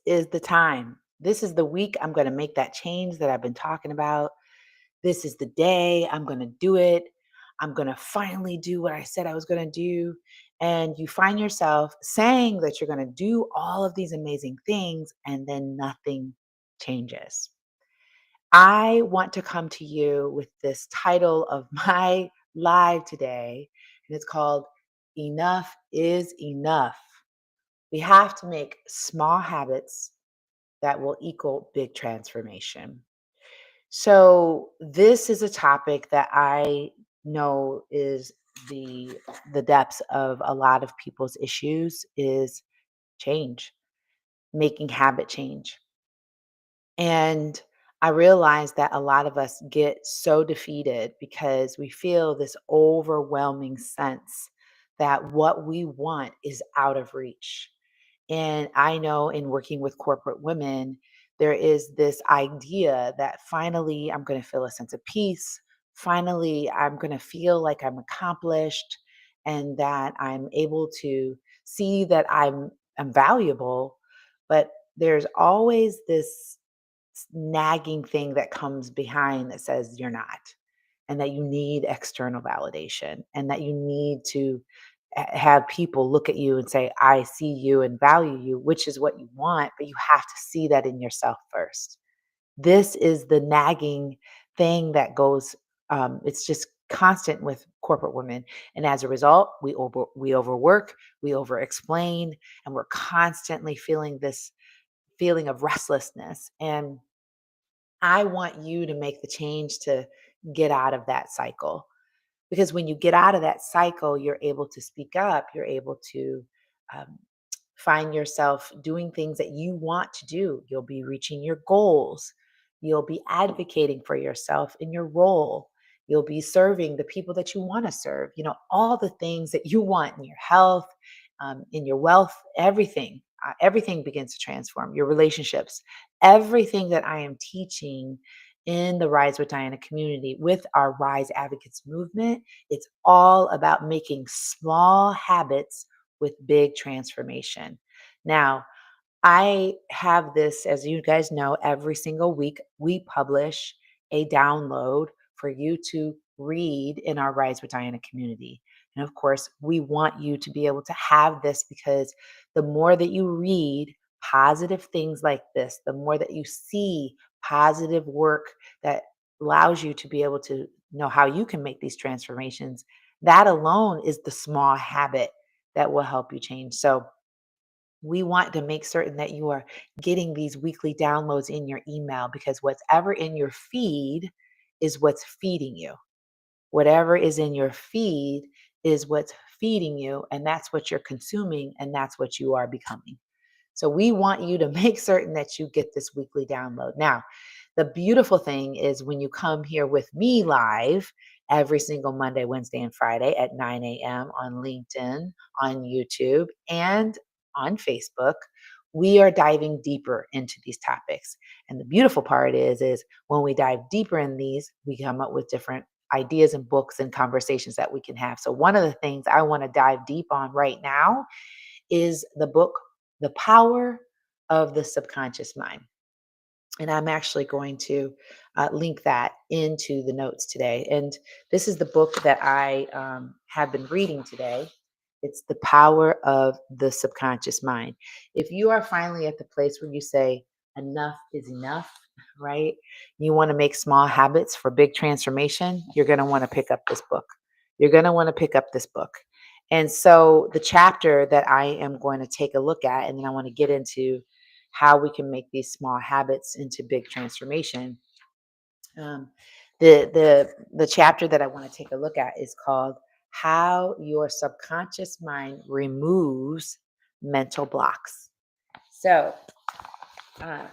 is the time. This is the week I'm going to make that change that I've been talking about. This is the day I'm going to do it. I'm going to finally do what I said I was going to do. And you find yourself saying that you're going to do all of these amazing things, and then nothing changes. I want to come to you with this title of my live today, and it's called Enough is Enough. We have to make small habits that will equal big transformation. So this is a topic that I know is the the depths of a lot of people's issues is change, making habit change. And I realize that a lot of us get so defeated because we feel this overwhelming sense that what we want is out of reach. And I know in working with corporate women, there is this idea that finally I'm going to feel a sense of peace. Finally, I'm going to feel like I'm accomplished and that I'm able to see that I'm valuable. But there's always this nagging thing that comes behind that says you're not, and that you need external validation, and that you need to have people look at you and say, I see you and value you, which is what you want, but you have to see that in yourself first. This is the nagging thing that goes, it's just constant with corporate women. And as a result, we overwork, we over explain, and we're constantly feeling this feeling of restlessness. And I want you to make the change to get out of that cycle. Because when you get out of that cycle, you're able to speak up, you're able to um, find yourself doing things that you want to do. You'll be reaching your goals, you'll be advocating for yourself in your role. You'll be serving the people that you want to serve, all the things that you want in your health, in your wealth, everything. Everything begins to transform your relationships. Everything that I am teaching in the Rise with Diana community with our Rise Advocates movement, it's all about making small habits with big transformation. Now, I have this, as you guys know, every single week we publish a download for you to read in our Rise with Diana community. And of course, we want you to be able to have this because the more that you read positive things like this, the more that you see positive work that allows you to be able to know how you can make these transformations, that alone is the small habit that will help you change. So, we want to make certain that you are getting these weekly downloads in your email because whatever in your feed is what's feeding you. Whatever is in your feed is what's feeding you, and that's what you're consuming, and that's what you are becoming. So we want you to make certain that you get this weekly download. Now, the beautiful thing is when you come here with me live every single Monday, Wednesday, and Friday at 9 a.m. on LinkedIn, on YouTube, and on Facebook, we are diving deeper into these topics. And the beautiful part is when we dive deeper in these, we come up with different ideas and books and conversations that we can have. So one of the things I want to dive deep on right now is the book, The Power of the Subconscious Mind. And I'm actually going to link that into the notes today. And this is the book that I have been reading today. It's The Power of the Subconscious Mind. If you are finally at the place where you say, enough is enough, right? You want to make small habits for big transformation, you're going to want to pick up this book. You're going to want to pick up this book. And so the chapter that I am going to take a look at, and then I want to get into how we can make these small habits into big transformation. Um, the chapter that I want to take a look at is called "How Your Subconscious Mind Removes Mental Blocks." So, uh,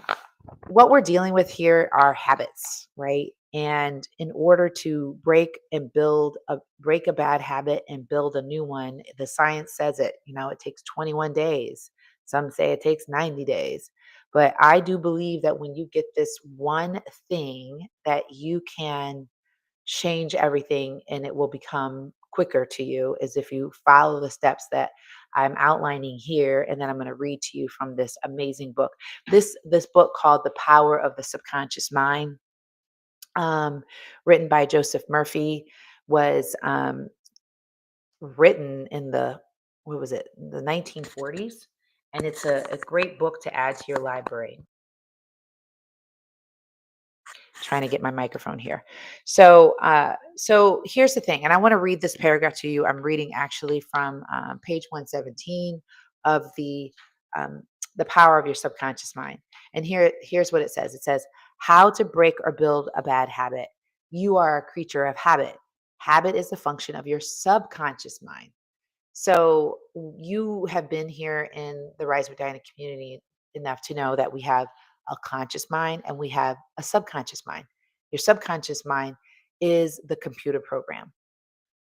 what we're dealing with here are habits, right? And in order to break a bad habit and build a new one, the science says it, it takes 21 days. Some say it takes 90 days. But I do believe that when you get this one thing that you can change everything and it will become quicker to you is if you follow the steps that I'm outlining here, and then I'm going to read to you from this amazing book. This book called The Power of the Subconscious Mind, um, written by Joseph Murphy, was written in the what was it, the 1940s, and it's a great book to add to your library. Trying to get my microphone here. So here's the thing, and I want to read this paragraph to you. I'm reading actually from page 117 of um, the power of your subconscious mind. And here's what it says. It says, how to break or build a bad habit. You are a creature of habit. Habit is a function of your subconscious mind. So you have been here in the Rise with Diana community enough to know that we have a conscious mind and we have a subconscious mind. Your subconscious mind is the computer program.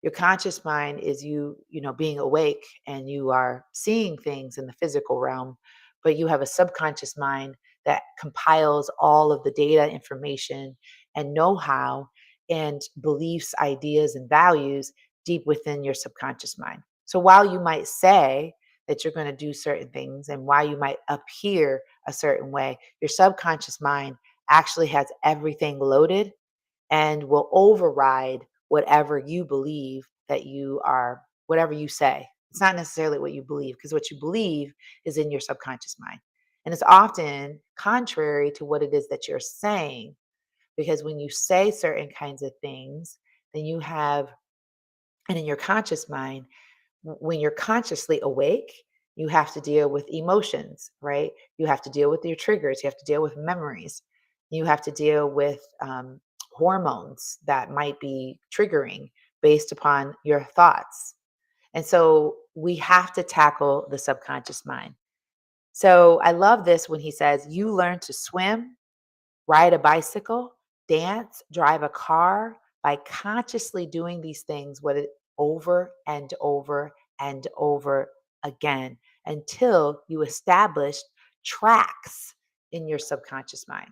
Your conscious mind is you being awake and you are seeing things in the physical realm, but you have a subconscious mind that compiles all of the data, information, and know-how and beliefs, ideas, and values deep within your subconscious mind. So while you might say that you're going to do certain things and while you might appear a certain way, your subconscious mind actually has everything loaded and will override whatever you believe that you are, whatever you say. It's not necessarily what you believe, because what you believe is in your subconscious mind. And it's often contrary to what it is that you're saying, because when you say certain kinds of things, then you have, and in your conscious mind, when you're consciously awake, you have to deal with emotions, right? You have to deal with your triggers. You have to deal with memories. You have to deal with hormones that might be triggering based upon your thoughts. And so we have to tackle the subconscious mind. So I love this when he says, you learn to swim, ride a bicycle, dance, drive a car by consciously doing these things over and over and over again until you establish tracks in your subconscious mind.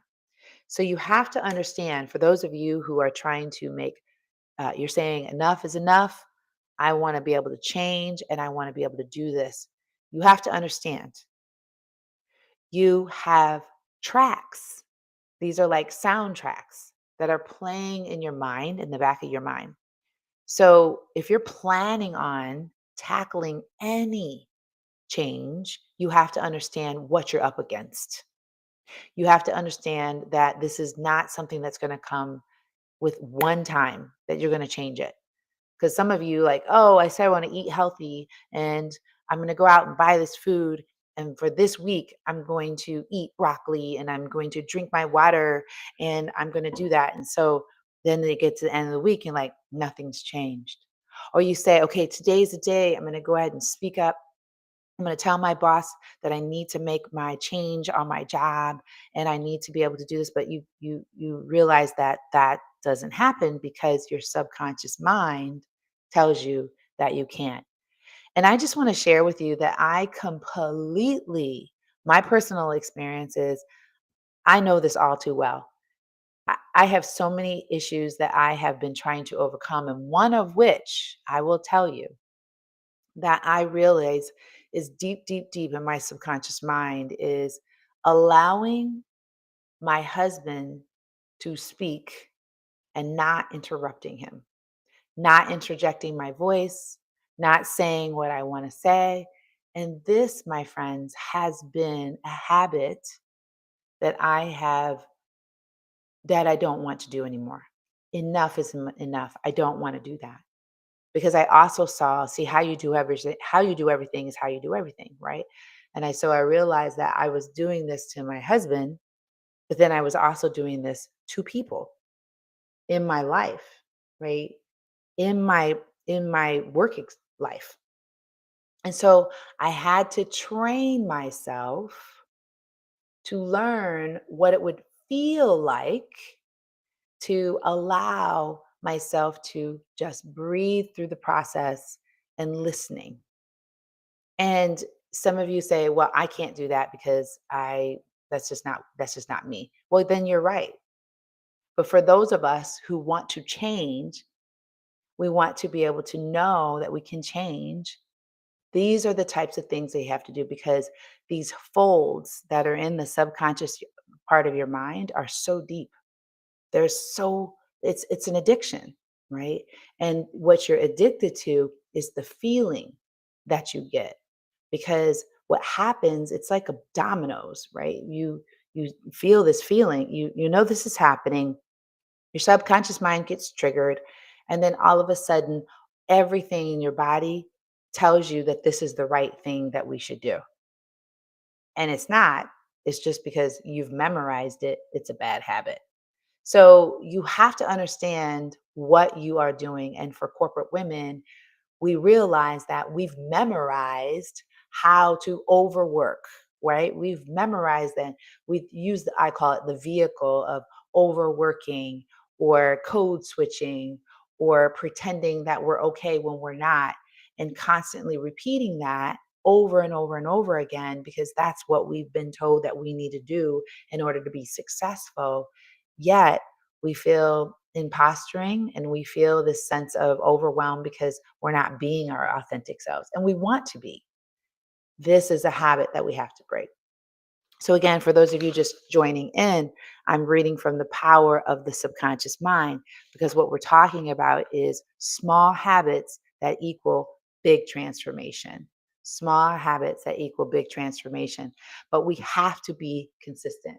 So you have to understand, for those of you who are trying to make, you're saying enough is enough. I want to be able to change and I want to be able to do this. You have to understand you have tracks. These are like soundtracks that are playing in your mind, in the back of your mind. So if you're planning on tackling any change, you have to understand what you're up against. You have to understand that this is not something that's going to come with one time that you're going to change it. Because some of you, like, oh, I said I want to eat healthy and I'm going to go out and buy this food. And for this week, I'm going to eat broccoli and I'm going to drink my water and I'm going to do that. And so then they get to the end of the week and like nothing's changed. Or you say, okay, today's the day. I'm going to go ahead and speak up. I'm going to tell my boss that I need to make my change on my job and I need to be able to do this. But you realize that that doesn't happen because your subconscious mind tells you that you can't. And I just want to share with you that my personal experience is, I know this all too well. I have so many issues that I have been trying to overcome, and one of which I will tell you that I realize is deep, deep, deep in my subconscious mind is allowing my husband to speak and not interrupting him, not interjecting my voice, not saying what I want to say. And this, my friends, has been a habit that I don't want to do anymore. Enough is enough. I don't want to do that. Because I also saw, see, how you do everything is how you do everything, right? And I realized that I was doing this to my husband, but then I was also doing this to people in my life, right? In my life. And so I had to train myself to learn what it would feel like to allow myself to just breathe through the process and listening. And some of you say, "Well, I can't do that because I that's just not me." Well, then you're right. But for those of us who want to change, We want to be able to know that we can change. These are the types of things that you have to do because these folds that are in the subconscious part of your mind are so deep. There's so it's an addiction, right? And what you're addicted to is the feeling that you get because what happens, it's like a dominoes, right? You feel this feeling, you know this is happening, your subconscious mind gets triggered, and then all of a sudden, everything in your body tells you that this is the right thing that we should do. And it's not. It's just because you've memorized it, it's a bad habit. So you have to understand what you are doing. And for corporate women, we realize that we've memorized how to overwork, right? We've memorized that we've used, I call it the vehicle of overworking or code switching or pretending that we're okay when we're not, and constantly repeating that over and over and over again because that's what we've been told that we need to do in order to be successful. Yet we feel imposturing and we feel this sense of overwhelm because we're not being our authentic selves and we want to be. This is a habit that we have to break. So, again, for those of you just joining in, I'm reading from The Power of the Subconscious Mind because what we're talking about is small habits that equal big transformation. Small habits that equal big transformation. But we have to be consistent,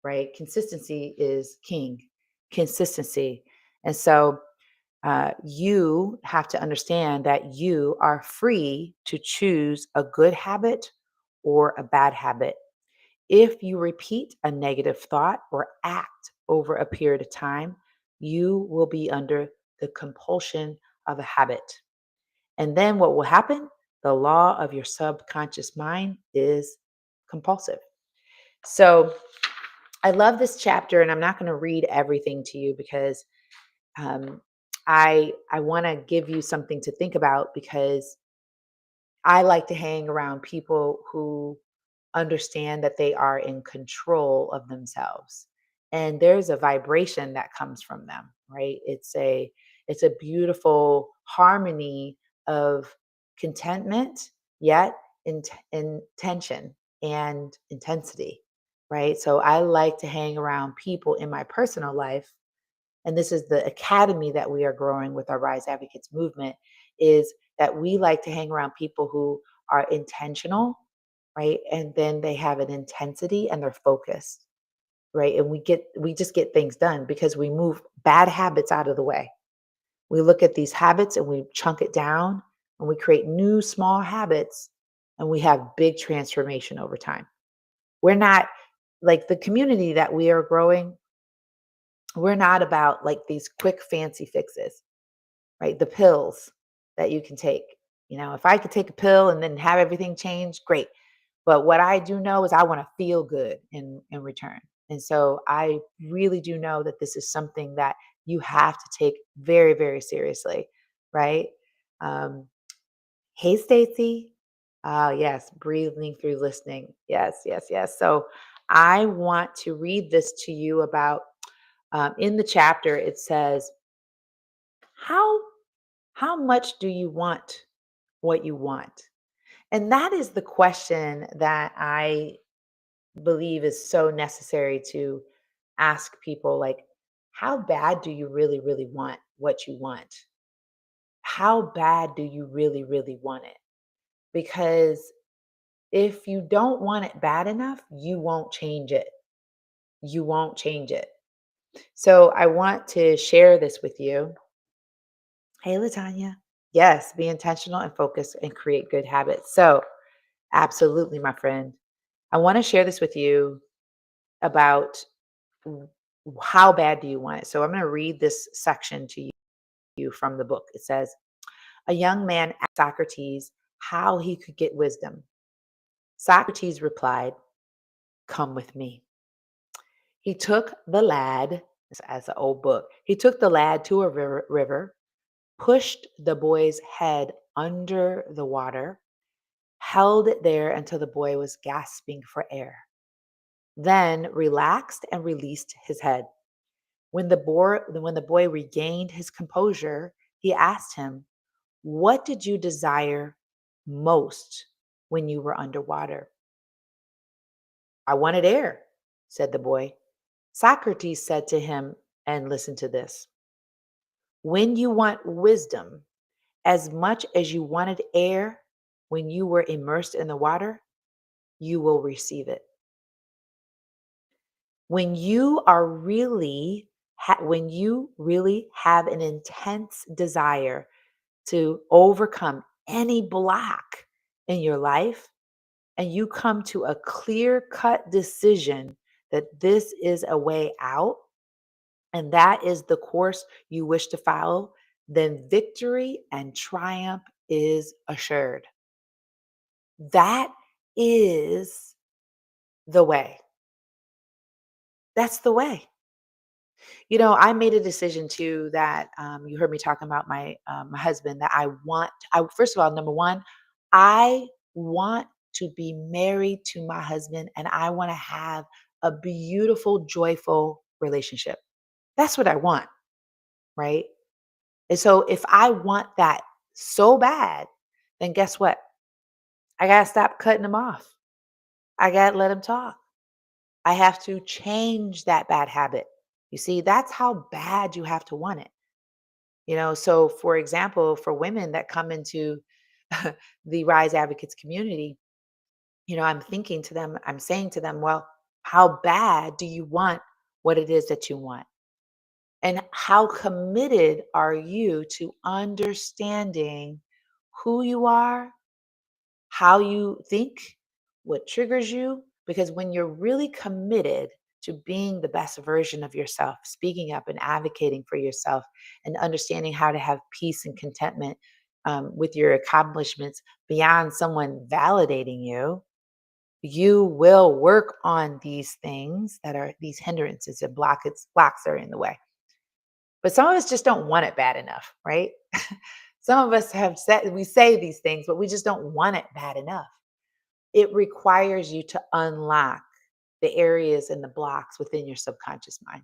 right? Consistency is king. Consistency. And so you have to understand that you are free to choose a good habit or a bad habit. If you repeat a negative thought or act over a period of time, you will be under the compulsion of a habit. And then what will happen? The law of your subconscious mind is compulsive. So I love this chapter, and I'm not going to read everything to you because um, I want to give you something to think about because I like to hang around people who understand that they are in control of themselves. And there's a vibration that comes from them, right? It's a beautiful harmony of contentment, yet intention and intensity, right? So I like to hang around people in my personal life, and this is the academy that we are growing with our Rise Advocates movement, is that we like to hang around people who are intentional, right? And then they have an intensity and they're focused, right? And we just get things done because we move bad habits out of the way. We look at these habits and we chunk it down and we create new small habits and we have big transformation over time. We're not like the community that we are growing, we're not about like these quick fancy fixes, right? The pills that you can take. You know, if I could take a pill and then have everything change, great. But what I do know is I want to feel good in return. And so I really do know that this is something that you have to take very, very seriously, right? Um, hey, Stacy. Oh, yes, breathing through listening. Yes, yes, yes. So I want to read this to you about in the chapter. It says, how how much do you want what you want? And that is the question that I believe is so necessary to ask people, like, how bad do you really, really want what you want? How bad do you really, really want it? Because if you don't want it bad enough, you won't change it. You won't change it. So I want to share this with you. Hey, Latanya. Yes, be intentional and focus and create good habits. So, absolutely, my friend. I want to share this with you about w- how bad do you want it. So, I'm going to read this section to you from the book. It says, a young man asked Socrates how he could get wisdom. Socrates replied, come with me. He took the lad, as an old book, he took the lad to a river, pushed the boy's head under the water, held it there until the boy was gasping for air, then relaxed and released his head. When the boy regained his composure, He asked him, "What did you desire most when you were underwater?" "I wanted air," said the boy. Socrates said to him, and listen to this: "When you want wisdom as much as you wanted air when you were immersed in the water, you will receive it." When you are really when you really have an intense desire to overcome any block in your life, and you come to a clear cut decision that this is a way out, and that is the course you wish to follow, then victory and triumph is assured. That is the way. That's the way. I made a decision too that you heard me talking about my husband, that first of all, number one, I want to be married to my husband, and I want to have a beautiful, joyful relationship. That's what I want, right? And so if I want that so bad, then guess what? I got to stop cutting him off. I got to let him talk. I have to change that bad habit. You see, that's how bad you have to want it. So for example, for women that come into the Rise Advocates community, I'm saying to them, well, how bad do you want what it is that you want? And how committed are you to understanding who you are, how you think, what triggers you? Because when you're really committed to being the best version of yourself, speaking up and advocating for yourself, and understanding how to have peace and contentment with your accomplishments beyond someone validating you, you will work on these things that are these hindrances and blocks that are in the way. But some of us just don't want it bad enough, right? Some of us we say these things, but we just don't want it bad enough. It requires you to unlock the areas and the blocks within your subconscious mind.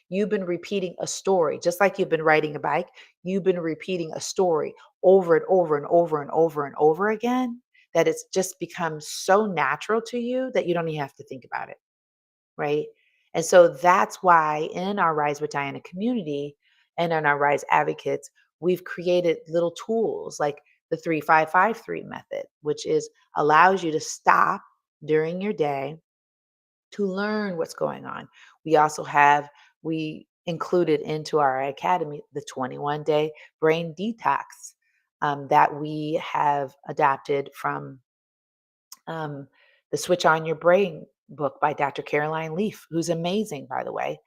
You've been repeating a story, just like you've been riding a bike. You've been repeating a story over and over and over and over and over again, that it's just become so natural to you that you don't even have to think about it, right? And so that's why in our Rise with Diana community and in our Rise Advocates, we've created little tools like the 3553 method, which is allows you to stop during your day to learn what's going on. We included into our academy the 21-day brain detox that we have adapted from um, the Switch on Your Brain book by Dr. Caroline Leaf, who's amazing, by the way.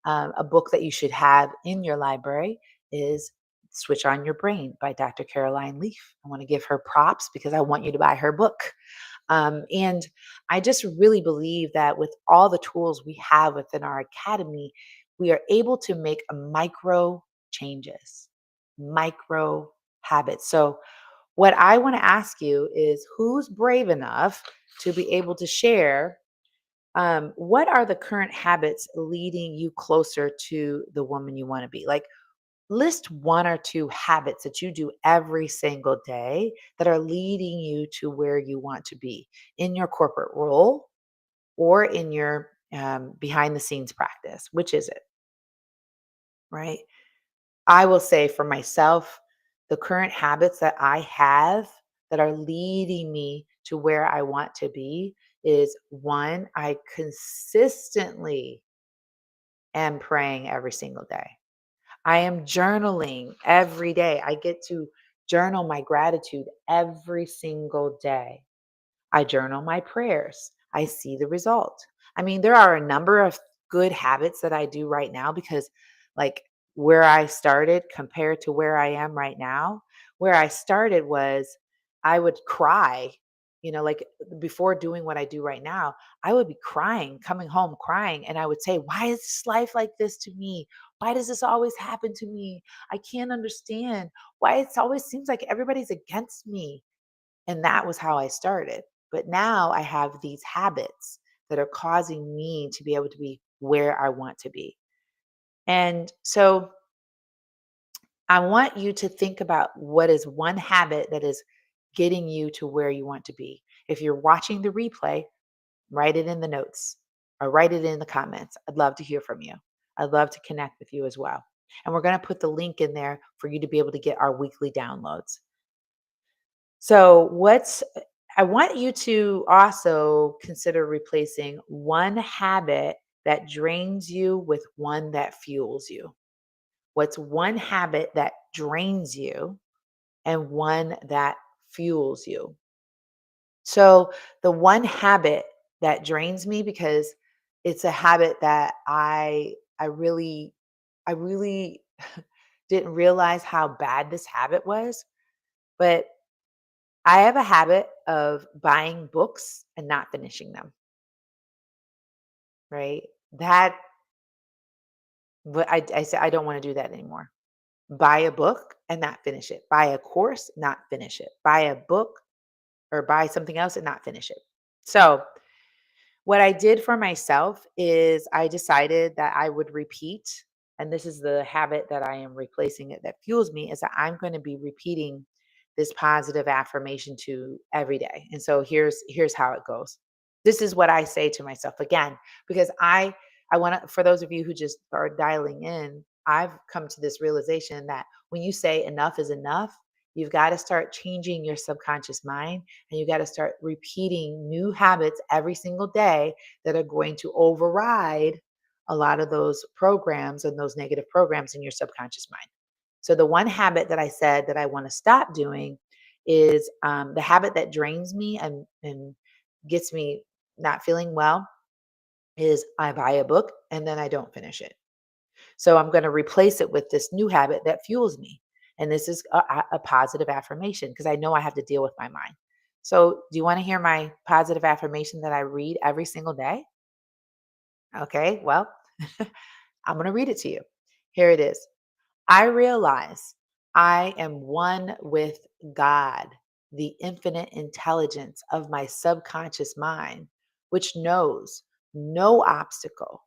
A book that you should have in your library is Switch on Your Brain by Dr. Caroline Leaf. I want to give her props because I want you to buy her book. And I just really believe that with all the tools we have within our academy, we are able to make a micro changes, micro habits. So, what I want to ask you is who's brave enough to be able to share what are the current habits leading you closer to the woman you want to be? Like, list one or two habits that you do every single day that are leading you to where you want to be in your corporate role or in your behind the scenes practice. Which is it, right? I will say for myself, the current habits that I have that are leading me to where I want to be is one, I consistently am praying every single day. I am journaling every day. I get to journal my gratitude every single day. I journal my prayers. I see the result. I mean, there are a number of good habits that I do right now because, like, where I started compared to where I am right now, where I started was I would cry, like before doing what I do right now, I would be crying, coming home crying. And I would say, why is this life like this to me? Why does this always happen to me? I can't understand why it always seems like everybody's against me. And that was how I started. But now I have these habits that are causing me to be able to be where I want to be. And so I want you to think about what is one habit that is getting you to where you want to be. If you're watching the replay, write it in the notes or write it in the comments. I'd love to hear from you. I'd love to connect with you as well. And we're going to put the link in there for you to be able to get our weekly downloads. So, I want you to also consider replacing one habit that drains you with one that fuels you. What's one habit that drains you and one that fuels you? So, the one habit that drains me because it's a habit that I really didn't realize how bad this habit was, but I have a habit of buying books and not finishing them, right? That but I said I don't want to do that anymore. Buy a book and not finish it. Buy a course, not finish it. Buy a book or buy something else and not finish it. So, what I did for myself is I decided that I would repeat, and this is the habit that I am replacing it that fuels me, is that I'm going to be repeating this positive affirmation to every day. And so here's how it goes. This is what I say to myself again, because I want to, for those of you who just are dialing in, I've come to this realization that when you say enough is enough, you've got to start changing your subconscious mind and you got to start repeating new habits every single day that are going to override a lot of those programs and those negative programs in your subconscious mind. So, the one habit that I said that I want to stop doing is the habit that drains me and gets me not feeling well is I buy a book and then I don't finish it. So I'm going to replace it with this new habit that fuels me. And this is a positive affirmation because I know I have to deal with my mind. So, do you want to hear my positive affirmation that I read every single day? Okay, well, I'm going to read it to you. Here it is. I realize I am one with God, the infinite intelligence of my subconscious mind, which knows no obstacle,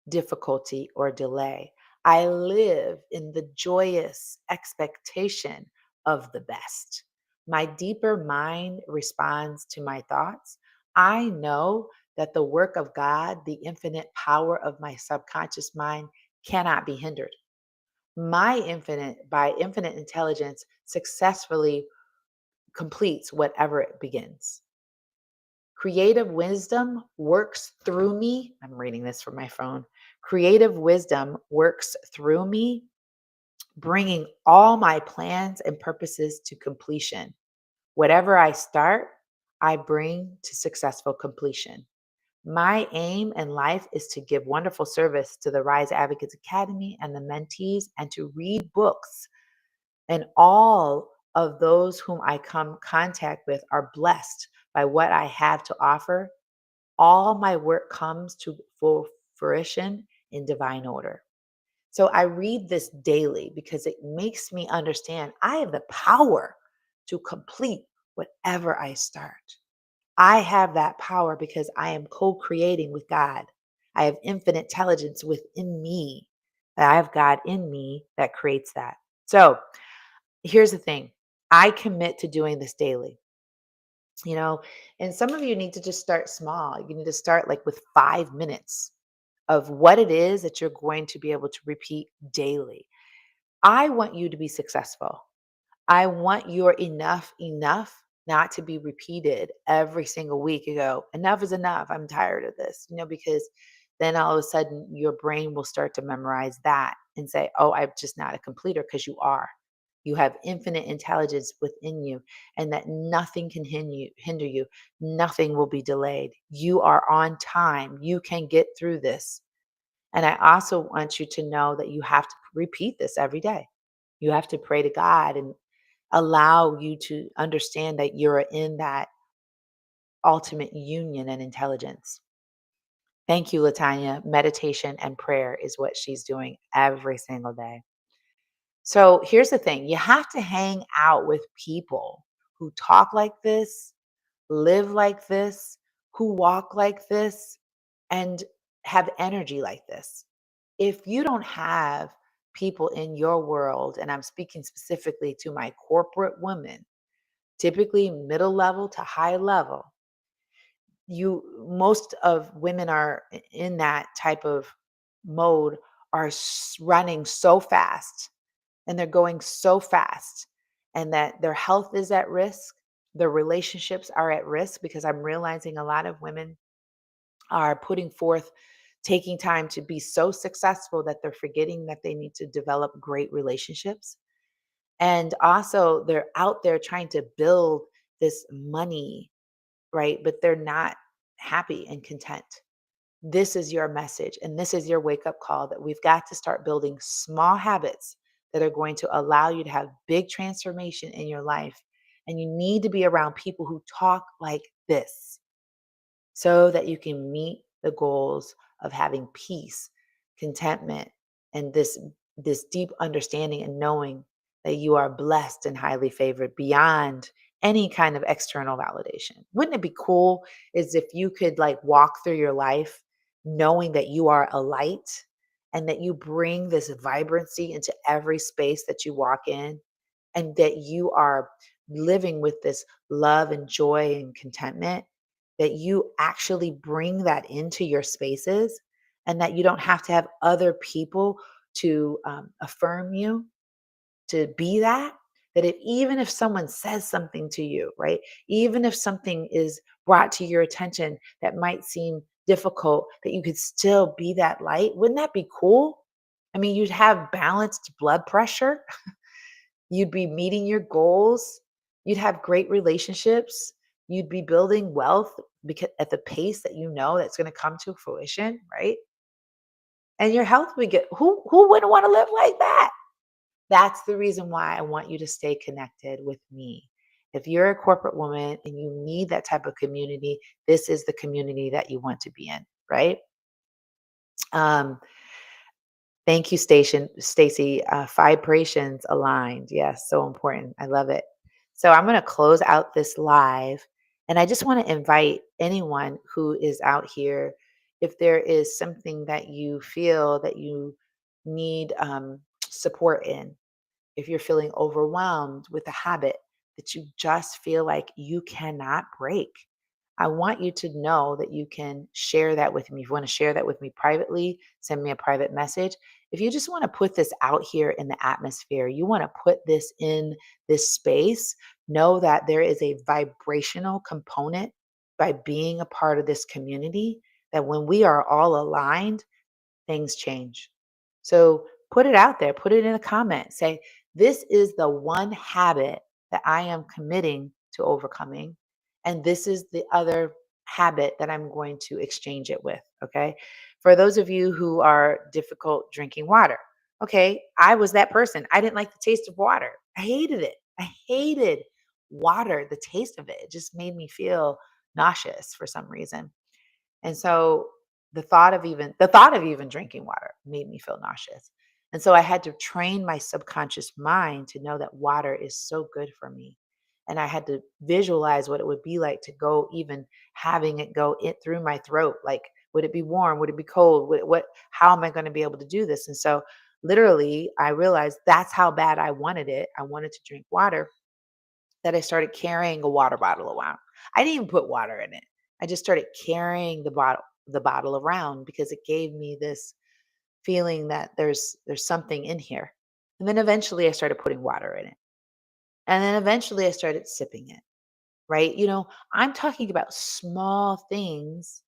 difficulty, or delay. I live in the joyous expectation of the best. My deeper mind responds to my thoughts. I know that the work of God, the infinite power of my subconscious mind, cannot be hindered. By infinite intelligence, successfully completes whatever it begins. Creative wisdom works through me. I'm reading this from my phone. Creative wisdom works through me, bringing all my plans and purposes to completion. Whatever I start, I bring to successful completion. My aim in life is to give wonderful service to the Rise Advocates Academy and the mentees and to read books. And all of those whom I come contact with are blessed by what I have to offer. All my work comes to full fruition in divine order. So I read this daily because it makes me understand I have the power to complete whatever I start. I have that power because I am co creating with God. I have infinite intelligence within me. I have God in me that creates that. So here's the thing I commit to doing this daily, you know, and some of you need to just start small. You need to start like with 5 minutes of what it is that you're going to be able to repeat daily. I want you to be successful. I want your enough not to be repeated every single week. You go, enough is enough. I'm tired of this, because then all of a sudden your brain will start to memorize that and say, oh, I'm just not a completer because you are. You have infinite intelligence within you, and that nothing can hinder you. Nothing will be delayed. You are on time. You can get through this. And I also want you to know that you have to repeat this every day. You have to pray to God and allow you to understand that you're in that ultimate union and intelligence. Thank you, Latanya. Meditation and prayer is what she's doing every single day. So here's the thing you have to hang out with people who talk like this, live like this, who walk like this, and have energy like this. If you don't have people in your world, and I'm speaking specifically to my corporate women, typically middle level to high level, you most of women are in that type of mode, are running so fast, and they're going so fast, and that their health is at risk, their relationships are at risk, because I'm realizing a lot of women are putting forth, taking time to be so successful that they're forgetting that they need to develop great relationships. And also, they're out there trying to build this money, right? But they're not happy and content. This is your message, and this is your wake up call, that we've got to start building small habits that are going to allow you to have big transformation in your life. And you need to be around people who talk like this, so that you can meet the goals of having peace, contentment, and this deep understanding and knowing that you are blessed and highly favored beyond any kind of external validation. Wouldn't it be cool is if you could like walk through your life knowing that you are a light, and that you bring this vibrancy into every space that you walk in, and that you are living with this love and joy and contentment, that you actually bring that into your spaces, and that you don't have to have other people to affirm you to be that. That if even if someone says something to you, right, even if something is brought to your attention that might seem difficult, that you could still be that light. Wouldn't that be cool? I mean, you'd have balanced blood pressure. You'd be meeting your goals. You'd have great relationships. You'd be building wealth, because at the pace that you know that's going to come to fruition, right? And your health would get, who wouldn't want to live like that? That's the reason why I want you to stay connected with me. If you're a corporate woman and you need that type of community, this is the community that you want to be in, right? Um, Thank you, Stacy. Vibrations aligned. Yes, so important. I love it. So I'm going to close out this live, and I just want to invite anyone who is out here, if there is something that you feel that you need support in, if you're feeling overwhelmed with a habit that you just feel like you cannot break, I want you to know that you can share that with me. If you want to share that with me privately, send me a private message. If you just want to put this out here in the atmosphere, you want to put this in this space, know that there is a vibrational component by being a part of this community, that when we are all aligned, things change. So put it out there, put it in a comment. Say, this is the one habit that I am committing to overcoming. And this is the other habit that I'm going to exchange it with. Okay. For those of you who are difficult drinking water, okay, I was that person. I didn't like the taste of water. I hated it. I hated water, the taste of it. It just made me feel nauseous for some reason. And so the thought of even drinking water made me feel nauseous. And so I had to train my subconscious mind to know that water is so good for me. And I had to visualize what it would be like to go, even having it go it through my throat. Like, would it be warm? Would it be cold? How am I going to be able to do this? And so literally I realized that's how bad I wanted it. I wanted to drink water, that I started carrying a water bottle around. I didn't even put water in it. I just started carrying the bottle around, because it gave me this feeling that there's something in here. And then eventually I started putting water in it. And then eventually I started sipping it, right? I'm talking about small things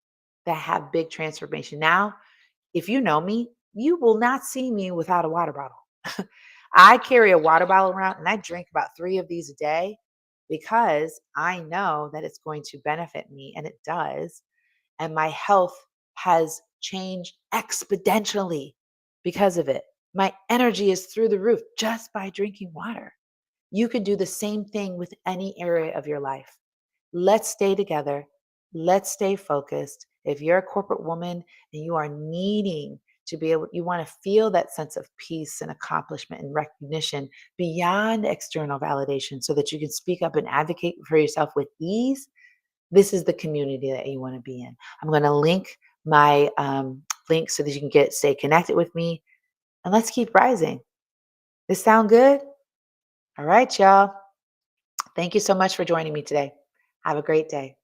that have big transformation. Now, if you know me, you will not see me without a water bottle. I carry a water bottle around, and I drink about 3 of these a day, because I know that it's going to benefit me, and it does. And my health has changed exponentially because of it. My energy is through the roof just by drinking water. You can do the same thing with any area of your life. Let's stay together. Let's stay focused. If you're a corporate woman and you are needing to be able, you want to feel that sense of peace and accomplishment and recognition beyond external validation, so that you can speak up and advocate for yourself with ease, this is the community that you want to be in. I'm going to link my link so that you can stay connected with me. and let's keep rising. This sound good? All right, y'all. Thank you so much for joining me today. Have a great day.